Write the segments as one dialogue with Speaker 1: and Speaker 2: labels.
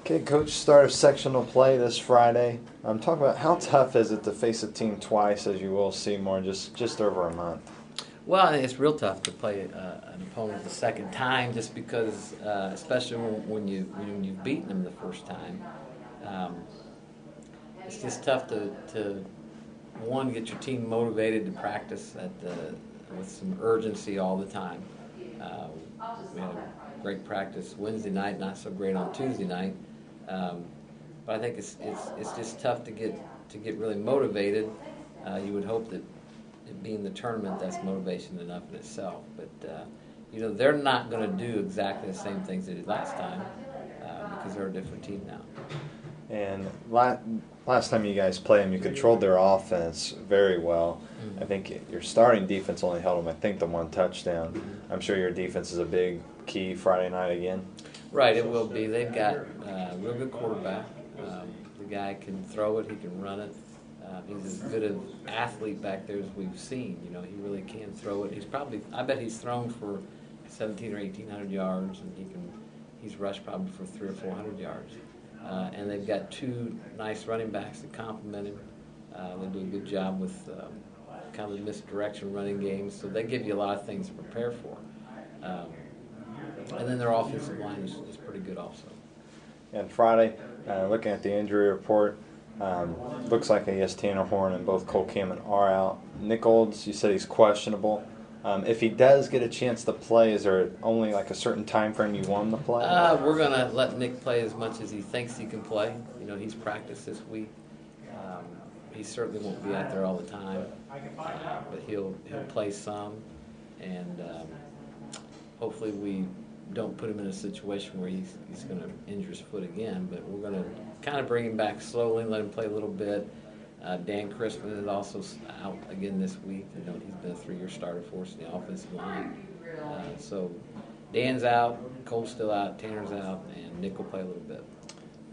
Speaker 1: Okay, Coach, start of sectional play this Friday. Talk about how tough is it to face a team twice, as you will see more in just over a month.
Speaker 2: Well, I think it's real tough to play an opponent the second time, just because, especially when you've beaten them the first time. It's just tough to one, get your team motivated to practice with some urgency all the time. We had a great practice Wednesday night, not so great on Tuesday night. But I think it's just tough to get really motivated. You would hope that it being the tournament, that's motivation enough in itself. But they're not going to do exactly the same things they did last time because they're a different team now.
Speaker 1: And last time you guys played them, you controlled their offense very well.
Speaker 2: Mm-hmm.
Speaker 1: I think your starting defense only held them, I think, the one touchdown.
Speaker 2: Mm-hmm.
Speaker 1: I'm sure your defense is a big key Friday night again.
Speaker 2: Right, it will be. They've got a real good quarterback. The guy can throw it, he can run it. He's as good an athlete back there as we've seen. He really can throw it. I bet he's thrown for 1,700 or 1,800 yards, and he's rushed probably for 300 or 400 yards. And they've got two nice running backs that complement him. They do a good job with kind of the misdirection running games, so they give you a lot of things to prepare for. And then their offensive line is pretty good also.
Speaker 1: And Friday, looking at the injury report, looks like I guess Tanner Horn and both Cole Kamen are out. Nick Olds, you said he's questionable. If he does get a chance to play, is there only like a certain time frame you want him to play?
Speaker 2: We're going to let Nick play as much as he thinks he can play. He's practiced this week. He certainly won't be out there all the time, but he'll play some, and hopefully we don't put him in a situation where he's going to injure his foot again. But we're going to kind of bring him back slowly and let him play a little bit. Dan Crispin is also out again this week. He's been a 3-year starter for us in the offensive line. So Dan's out, Cole's still out, Tanner's out, and Nick will play a little bit.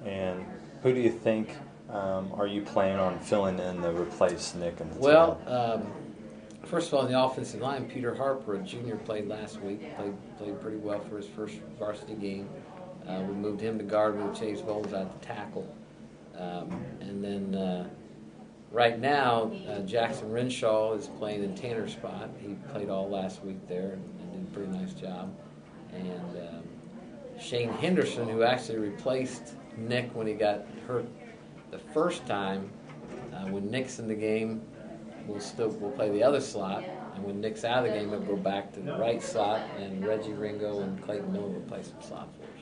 Speaker 1: And who do you think are you planning on filling in to replace Nick in the team?
Speaker 2: Well, first of all, in the offensive line, Peter Harper, a junior, played last week. Played pretty well for his first varsity game. We moved him to guard with Chase Bowles out to tackle. And then right now, Jackson Renshaw is playing in Tanner's spot. He played all last week there and did a pretty nice job. And Shane Henderson, who actually replaced Nick when he got hurt the first time, when Nick's in the game, we'll play the other slot, and when Nick's out of the game, he'll go back to the right slot, and Reggie Ringo and Clayton Miller will play some slot for us.